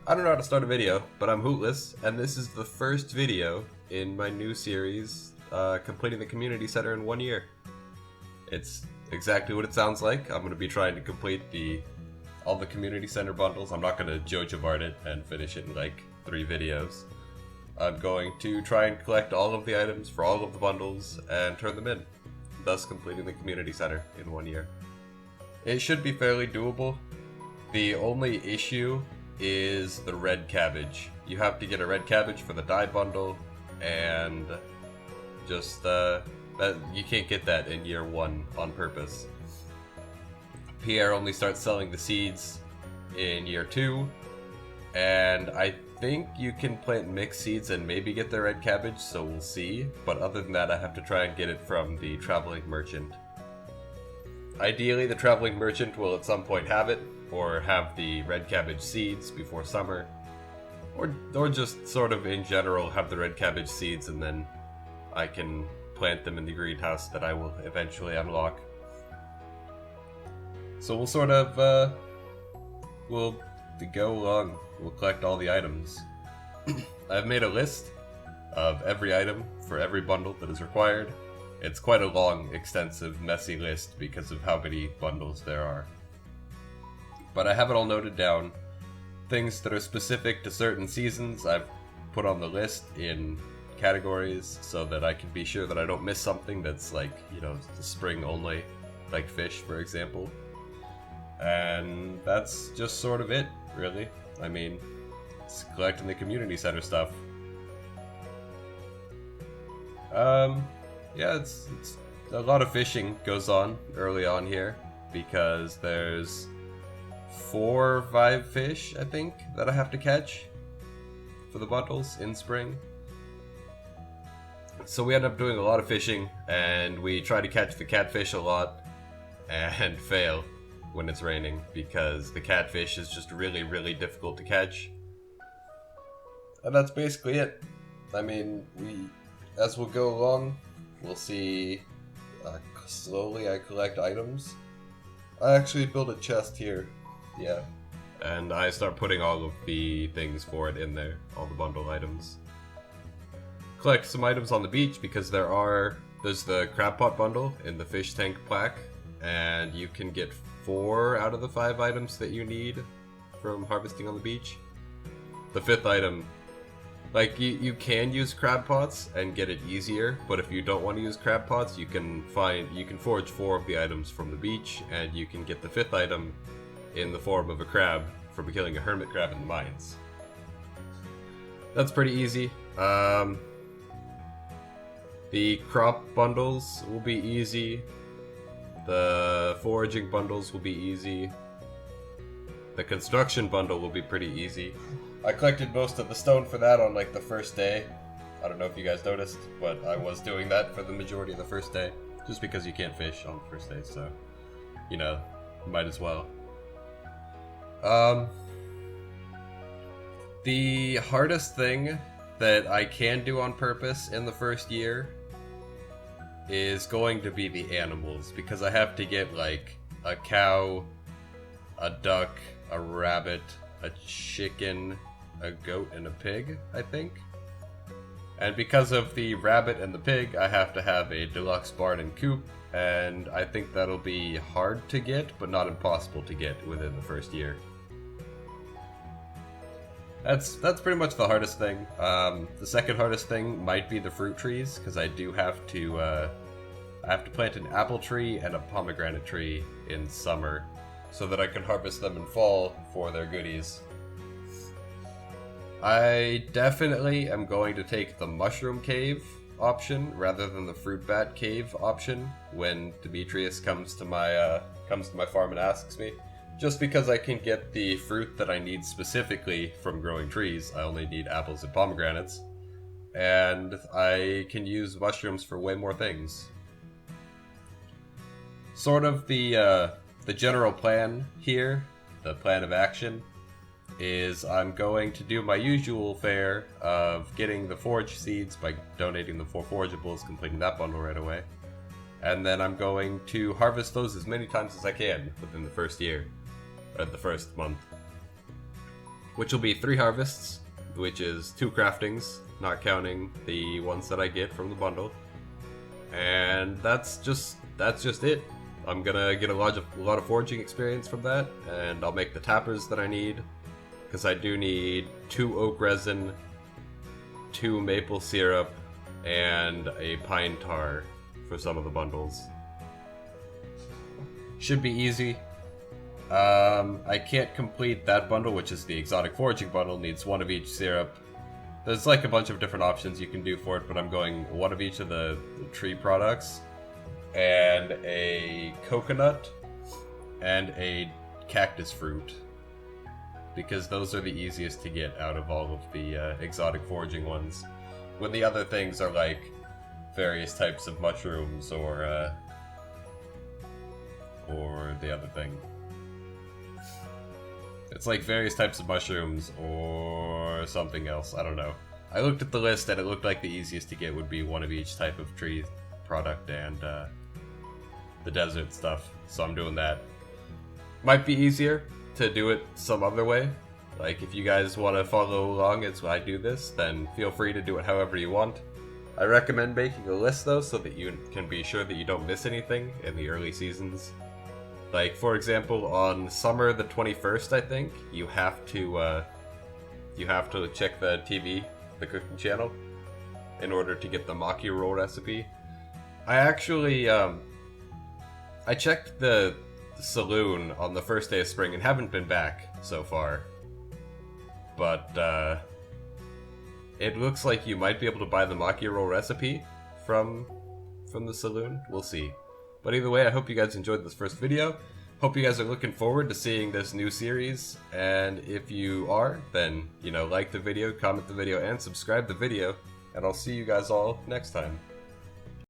I don't know how to start a video, but I'm Hootless, and this is the first video in my new series, completing the community center in 1 year. It's exactly what it sounds like. I'm going to be trying to complete all the community center bundles. I'm not going to Jojo Bart it and finish it in like 3 videos. I'm going to try and collect all of the items for all of the bundles and turn them in, thus completing the community center in 1 year. It should be fairly doable. The only issue is the red cabbage. You have to get a red cabbage for the dye bundle, and just that you can't get that in year 1 on purpose. Pierre only starts selling the seeds in year 2, and I think you can plant mixed seeds and maybe get the red cabbage, so we'll see. But other than that, I have to try and get it from the traveling merchant. Ideally, the traveling merchant will at some point have it, or have the red cabbage seeds before summer, or just sort of in general have the red cabbage seeds, and then I can plant them in the greenhouse that I will eventually unlock. So we'll sort of we'll go along. We'll collect all the items. I've made a list of every item for every bundle that is required. It's quite a long, extensive, messy list because of how many bundles there are. But I have it all noted down. Things that are specific to certain seasons I've put on the list in categories so that I can be sure that I don't miss something that's like, you know, the spring only, like fish, for example. And that's just sort of it, really. I mean, it's collecting the community center stuff. Yeah, it's a lot of fishing goes on early on here because there's 4 or 5 fish, I think, that I have to catch for the bundles in spring. So we end up doing a lot of fishing, and we try to catch the catfish a lot and fail when it's raining because the catfish is just really, really difficult to catch. And that's basically it. I mean, as we'll go along, we'll see slowly I collect items. I actually built a chest here. Yeah. And I start putting all of the things for it in there, all the bundle items. Collect some items on the beach because there's the crab pot bundle in the fish tank plaque, and you can get 4 out of the 5 items that you need from harvesting on the beach. The 5th item, like you can use crab pots and get it easier, but if you don't want to use crab pots, you can forage 4 of the items from the beach, and you can get the 5th item in the form of a crab from killing a hermit crab in the mines. That's pretty easy. The crop bundles will be easy. The foraging bundles will be easy. The construction bundle will be pretty easy. I collected most of the stone for that on like the first day. I don't know if you guys noticed, but I was doing that for the majority of the first day. Just because you can't fish on the first day, so, you know, might as well. The hardest thing that I can do on purpose in the first year is going to be the animals, because I have to get like a cow, a duck, a rabbit, a chicken, a goat, and a pig, I think. And because of the rabbit and the pig, I have to have a deluxe barn and coop, and I think that'll be hard to get, but not impossible to get within the first year. That's pretty much the hardest thing. The second hardest thing might be the fruit trees, because I do have to plant an apple tree and a pomegranate tree in summer, so that I can harvest them in fall for their goodies. I definitely am going to take the mushroom cave option rather than the fruit bat cave option when Demetrius comes to my farm and asks me. Just because I can get the fruit that I need specifically from growing trees. I only need apples and pomegranates. And I can use mushrooms for way more things. Sort of the general plan here, the plan of action, is I'm going to do my usual fare of getting the forage seeds by donating the 4 forageables, completing that bundle right away. And then I'm going to harvest those as many times as I can within the first year. The first month. which will be 3 harvests, which is 2 craftings, not counting the ones that I get from the bundle. And that's just it. I'm gonna get a lot of foraging experience from that, and I'll make the tappers that I need, because I do need 2 oak resin, 2 maple syrup, and a pine tar for some of the bundles. Should be easy. I can't complete that bundle, which is the exotic foraging bundle, needs 1 of each syrup. There's like a bunch of different options you can do for it, but I'm going 1 of each of the tree products, and a coconut, and a cactus fruit, because those are the easiest to get out of all of the exotic foraging ones. When the other things are like various types of mushrooms or the other thing. It's like various types of mushrooms or something else, I don't know. I looked at the list and it looked like the easiest to get would be 1 of each type of tree product and the desert stuff, so I'm doing that. Might be easier to do it some other way. Like, if you guys want to follow along as I do this, then feel free to do it however you want. I recommend making a list though, so that you can be sure that you don't miss anything in the early seasons. Like, for example, on summer the 21st, I think, you have to check the TV, the cooking channel, in order to get the maki roll recipe. I actually, I checked the saloon on the first day of spring and haven't been back so far. But, it looks like you might be able to buy the maki roll recipe from the saloon. We'll see. But either way, I hope you guys enjoyed this first video. Hope you guys are looking forward to seeing this new series. And if you are, then, like the video, comment the video, and subscribe the video. And I'll see you guys all next time.